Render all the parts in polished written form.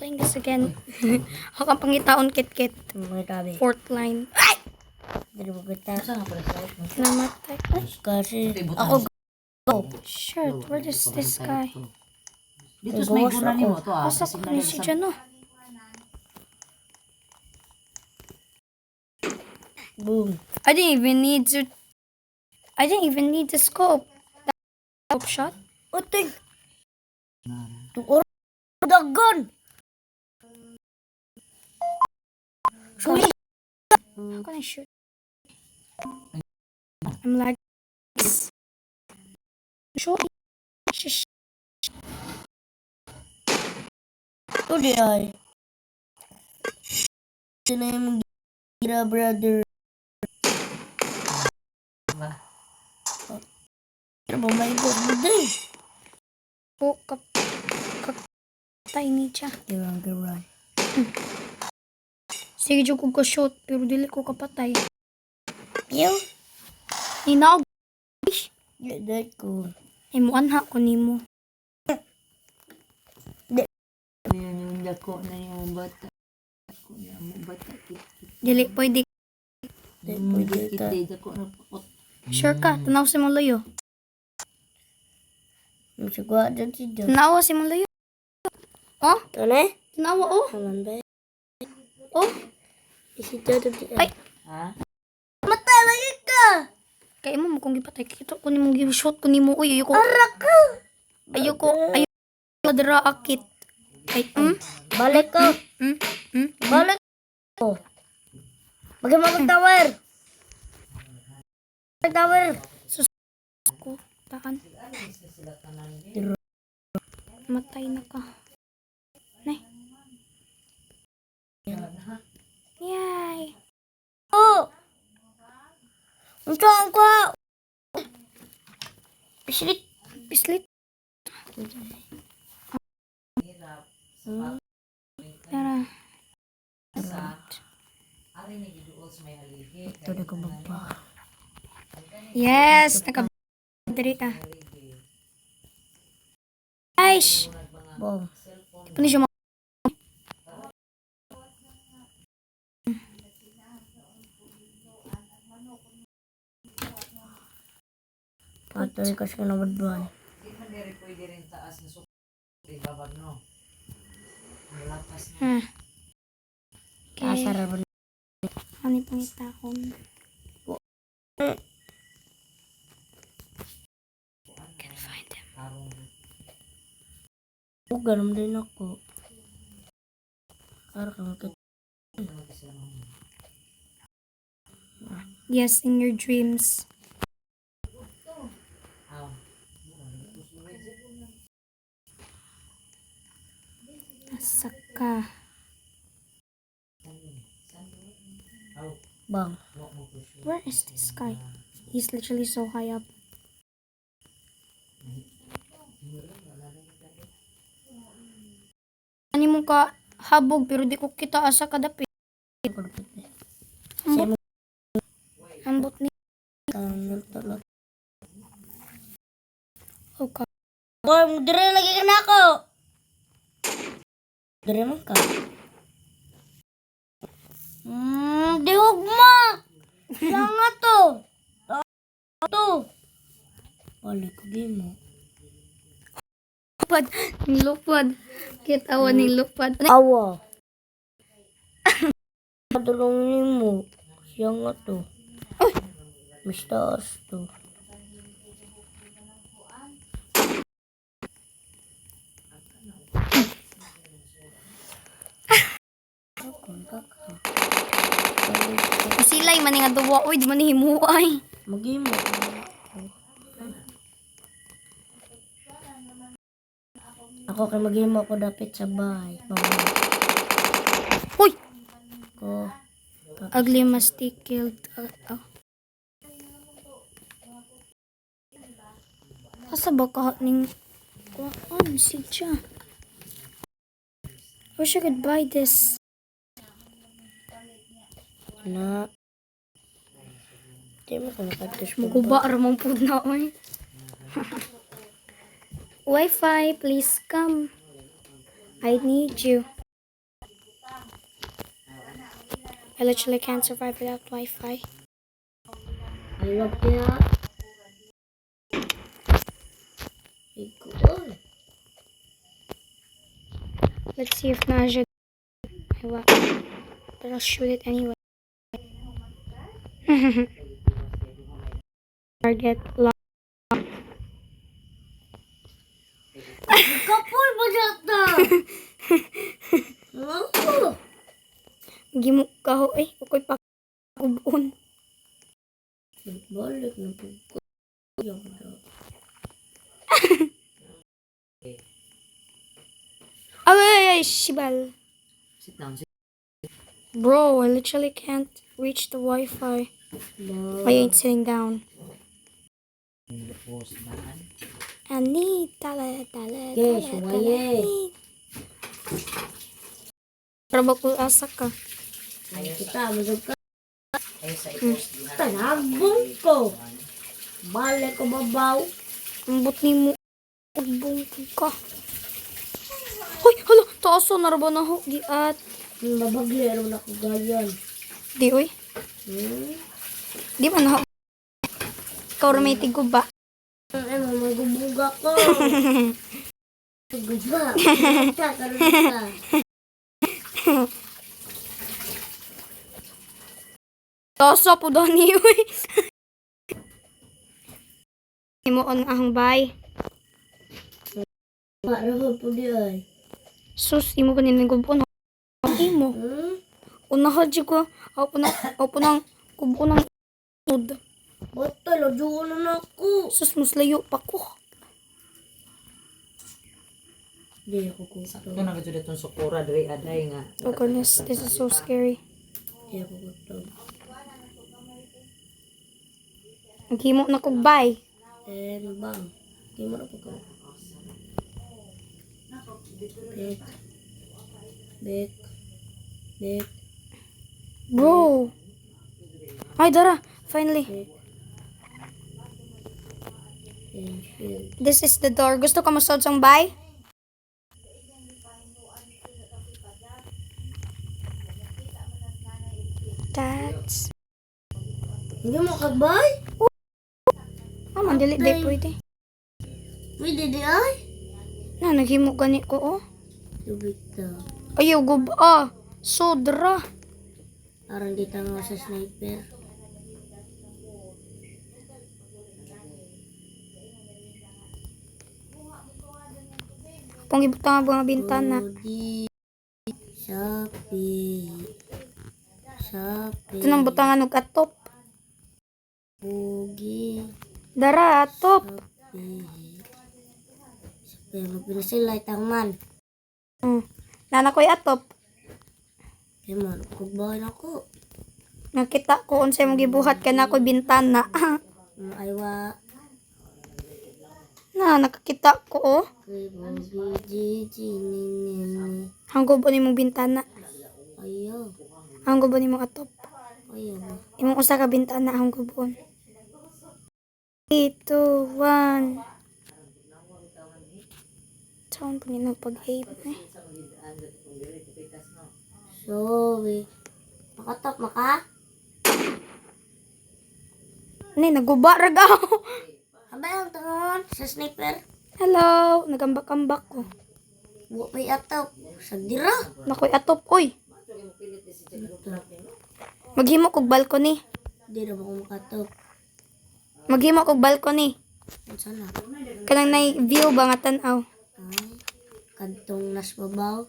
playing this again. Ako ang pangitaon kit-kit. Fourth line. Ay! Dari mo kita. Namatay. Ay, Kasi ako go. shit. Where is this guy? Dito sa may guna nimo to Pasak ko ni si Jano. Boom. I didn't even need the scope. Scope shot? Uting. Tuor dagon. Shoot. How can I shoot? I'm like shoot. Shish. Ito di ay. Ito na yung gira brother. Pero ba may god mo din? Oh, tiny siya. Girang. Sige, dyan ko ka-shoot, pero dili ko kapatay. Yo. Inaog. Yaday ko. Ay, muanha ko nimo. Ayan yung dako na yung bata. Dako na yung bata. Dili, pwede. Pwede ka. Dako na pakot. Sure ka, tanaw si mong layo. Masagwa dyan si Diyos. Tanawa si mong layo. Oh, Ano eh? tanawa, oh. Halan ba? Oh, Isi Diyos dyan. ay. Ha? Matay lagi ka! Kaya mo kung gipatay. Kito ko nimo gi-shoot ko nimo. Uy, ayoko. Araka! Ayoko dira akit. Ay, Balik ka! Balik ko! Bagaimana tower? Tower! ko. Taan. Matay na ka. Nay. Yay. Oh! Unsa ko? Pislit. Pislit. Tara. Ito na ko magpa. Yes, naka-diri ka. Aish. Bong. Ano siya mo? Patoy ka sa nabadbuan. Hindi man diri pwede rin taas na suko. Babag no. Malapas na. Okay. Asar ba? Ano yung pangitahon? Can't find him. Ganun din ako. Para ka makita. Yes, in your dreams. Saka. Bang. Where is this guy? He's literally so high up. Ano mo ka habog pero di ko kita asa kadapi. Ambot ni. Okay. Boy, dire lagi ka na ako. Dire man ka. Di hugma. Sanga to. To. Balik ko di mo. Lupad. Lupad. Kitawa ni lupad. Awa. Padulungin mo. Siya nga to. Mistaas to. Silay man nga duwa. Uy, di man himuay. Magimo. Ako kay magimo ko dapat sa bahay. Uy! Ko. Ugly mistake killed. Asa ba ka ning kuan si siya? Wish I could buy this. Na. Di mo ko nakatus mo. Maguba ramang po na oy. Wi-Fi, please come. I need you. I literally can't survive without Wi-Fi. I love kaya. Ikaw. Let's see if Naja. But I'll shoot it anyway. Target lock. Kapul mo dito. Oo. Gimuk ka ho eh. Ukoy pa kubon. Balik na po ko. Yung Ay, shibal. Sit down, sit. Bro, I literally can't reach the Wi-Fi. I ain't sitting down. Post man. I need tala. Okay, suwaye. Trabaho ko asa ka. Kita, masog ka. Ay, sa i-post din natin. Tanabong ko. Balik ko babaw. Ambot ni mo. Ugbong ka. Hoy, hala, taaso naraba na ho. Giat. Mabaglero na ko gayon. Di, oy. Di man ho. Ikaw romantic ko ba? Ay, magubuga ko. Guba. Karuta, karuta. Taaso po doon ni, oy. Imo on ahong bay. Marahon po di ay. Sus, imo ko ninigubon. Imo. Unahod siya ko. Ako nang kubo ng food. Boto, lajuan na ako. Sus, mas layo pa ko. Di ako kuto. Ito na kasi itong sukura, dari aday nga. Oh goodness, this is so scary. Di ako kuto. Naghimo na kog bay. Bang. Di mo na po ko. Bek. Bek. Bek. Bro. Ay, dara. Finally. Bek. And shield. This is the door. Gusto ka masod sang bay? That's... Hindi mo kagbay? Ah, mandili. Di pwede. Pwede di ay? Na, naghimo gani ko, oh. Tubig ta. Ayaw, gub. Ah, sodra. Parang di tanga sa sniper. Kung ibutang ang mga bintana. Odi. Sapi. Sapi. Ito nang butangan og atop. Pugi. Dara, atop. Sapi. Sapi. Magpinasila itang man. Nana ko'y atop. Kaya man, kagbahan ako. Nakita ko unsay mong gibuhat ka na ko'y bintana. Aywa. Na, nakakita ko, oh. Kay Pugi. Gigi. Nini. Hanggo ba ni mong bintana? Ayaw. Hanggo ba ni mong atop? Ayaw. Imong usa ka bintana hanggo bon. 3, 2, 1. Taon pa nila pag-aim eh. Sorry. Makatap maka? Ni, naguba ragaw. Abay ang tangon sa sniper. Hello, nagambak-ambak ko. Buwa may atap. Sagdira. Nakoy atop, oy. Maghimo kog balcony. Di na ba ko makatap? Maghimo kog balcony. Ano sana? Kanang nay view ba nga tan-aw. Ay. Kantong nas babaw.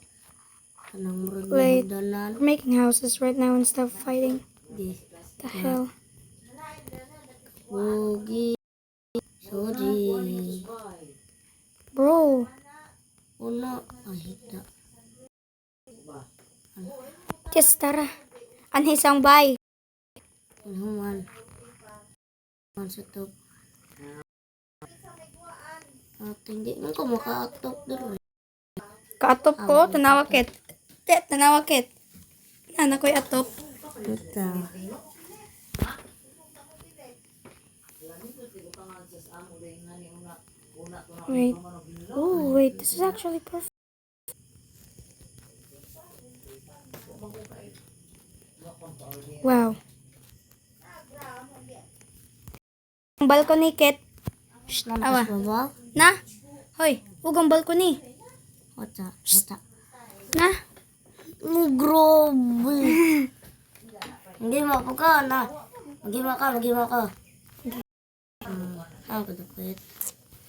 Kanang murag Wait. na danan. We're making houses right now instead of fighting. Di. The hell. Pugi. Sorry. Bro, Una. Ay, hita. yes, tara. Anhisang bay. Ano man. Man sa top. At hindi man ko maka-atop doon. Kaatop ko, tanawakit. Tanawakit. Na, nakoy atop. Ito. Wait. Oh, wait. This is actually perfect. Wow. Ang balcony, Ket. Shh, Awa. nalakas mo ba? Na? Hoy, huwag ang balcony. Wata. Na? Grabe. Hindi mo ako ka na. Magima ka. Ako dapat.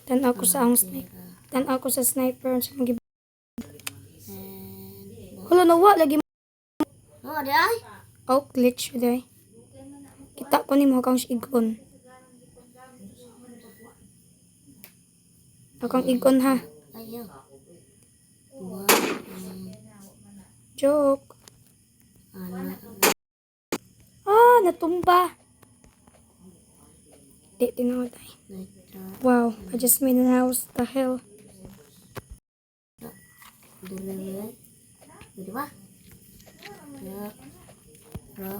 Tan ako sa ang sniper. Tan ako sa sniper. Sa mga Hala, nawa. Lagi mo. Oh, di ay? Oh, glitch. Day. Kita ko ni mo kang igon. Akong igon ha. Ayo. Wow. Joke. Anak. Ah, natumba. Di, tinamatay. Wow, I just made an house. The hell? Dulu. Di ba? Ya. Ra.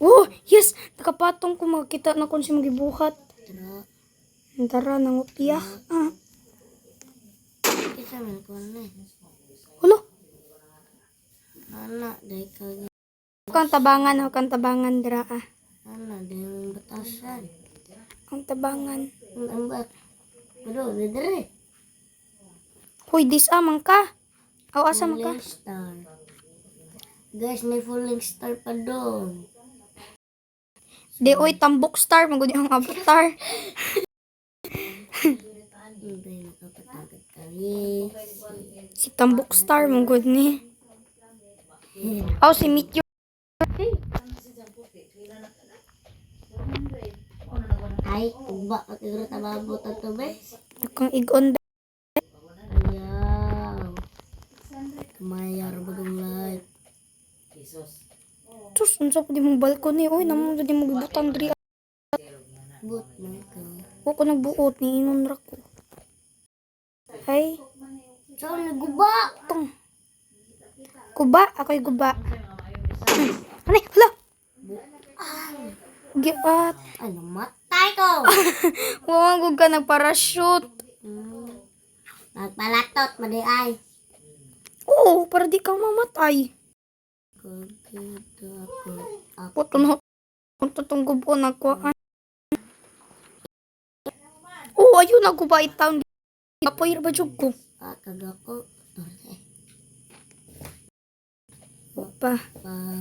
Oh, yes! Nakapatong ko makakita na kung siya magibuhat. Ra. Tara, nangutya. Ah. Kita man ko na. Hulo, Anak, dahil ka. Huwag kang tabangan, dira ah. Anak, dahil batasan. Ang tabangan. Ang bat. Pero, didere. Hoy, disamang ka. Aw, asa man ka? Falling star. Guys, may falling star pa doon. Di, oy, tambok star. Magudi ang avatar. Hindi, nakapatagad kami. Si tambok star, magud ni. Aw, si Meteor. Ay, uba, katigro tababo to be. Kang igon. Ayaw. Mayar bagang light. Sus, unsa pa di mong balcony. Oy, naman di mo gibutang diri. But man ka. Huwag ko nagbuot. Niingon ra ko. Ay, So, naguba. tong. Guba? Ako'y guba. Ano? Hala! Giat. Ano, matay ko. Huwag ka nagparachute. Nagpalatot, madi ay. Oo, para di kang mamatay. Kagita ako. Puto na. Punto tong gubo na ko. Oo, ayun na guba itaw. Apoy ba jug ko? Kagako. Pa.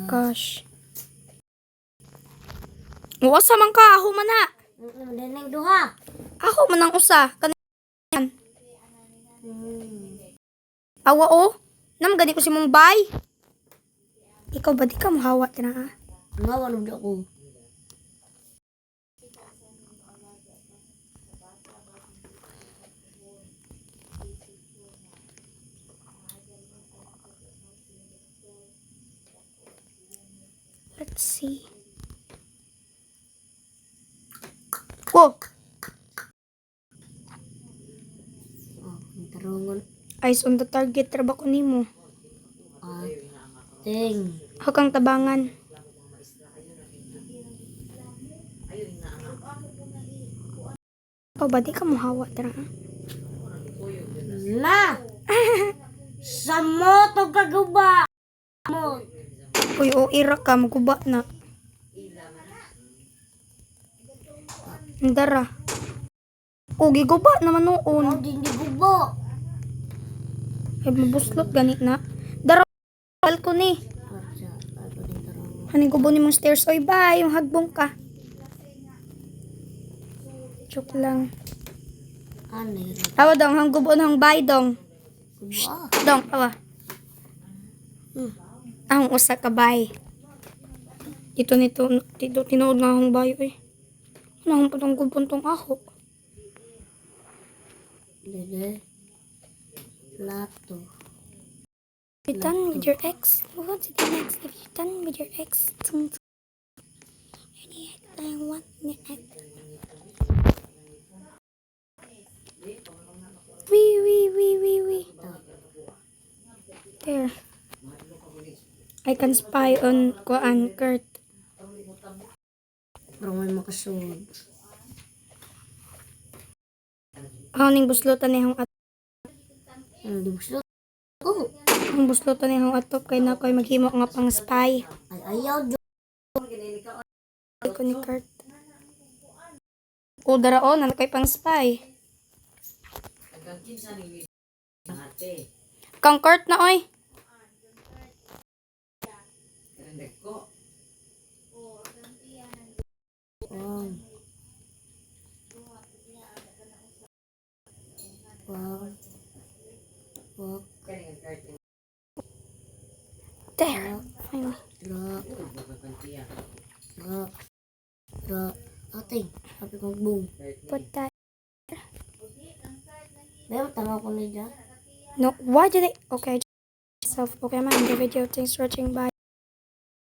Gosh. Uwasa man ka. Aho man na. Dineng duha. Aho man ang usa. Kanan. Awa o. Nam gani ko si Mumbai. Ikaw ba di ka mahawa na? Nga, wala ako. Let's see. Whoa! Tarungon. Eyes on the target. Traba ko nimo. Ting. Hakang tabangan. Ikaw ba di ka mahawa tara? Na! Sa mo to kaguba! Mo. Uy, o ira ka. Maguba na. Dara. O, giguba naman noon. Ang hindi gubo. Ay, mabuslot ganit na. Dara. Balcony. Haning gubo ni mong stairs. Oy, bye. Yung hagbong ka. Joke lang. Ano yun? Awa dong. Hang gubo ng bye dong. Guba. Dong, awa. Ang usa ka bye. Dito tinuod nga akong bayo eh. Ano akong patong gubuntong aho. Dede. Plato. If you're done with your ex, move on to the next. If you're done with your ex, any ex I want your ex. Wee. There. I can spy on Kuan Kurt. Pero may makasud. Ang ning buslutan ni hong Ano di gusto? Oh. ang Ang buslutan ni akong atop kay na ko'y maghimo nga pang spy. Ay, ayaw, Diyos. Ay ko ni Kurt. O daraon, ano ko'y pang spy. Hanggang kinsa ni ate. Kang Kurt na oy. Kanindek ko. Wow. Wow. Wow. Kaning card. There. Finally. Ra. Pagkakantiya. Ra. Ra. Ating. Sabi kong boom. Put that. Pero tama ko na dyan. No, why did it? Okay. Self. Okay, man. The video. Thanks for watching. Bye.